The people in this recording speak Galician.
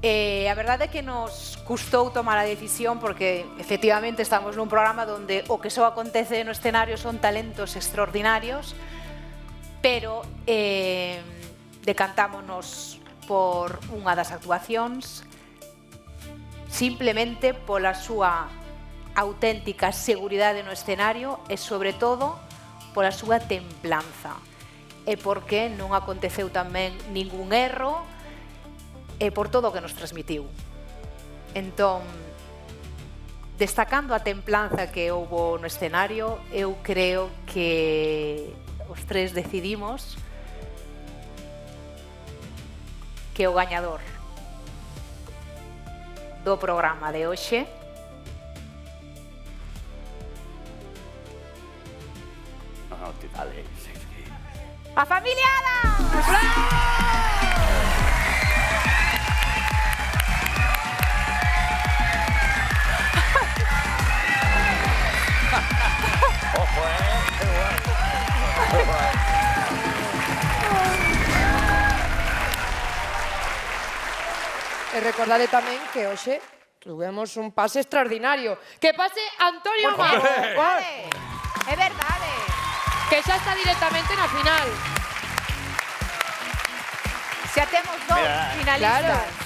A verdade é que nos custou tomar a decisión porque efectivamente estamos nun programa onde o que só acontece no escenario son talentos extraordinarios, pero decantámonos por unha das actuacións simplemente pola súa auténtica seguridade no escenario e, sobre todo, pola súa templanza. E porque non aconteceu tamén ningún erro e por todo o que nos transmitiu. Entón, destacando a templanza que houbo no escenario, eu creo que os tres decidimos que o gañador do programa de hoxe a familia Adams! Ojo, qué guay. Qué guay. E recordade tamén que hoxe tuvemos un pase extraordinario. Que pase Antonio Mago, É verdade. que xa está directamente na final. Xa temos dos Mira, finalistas. Claro.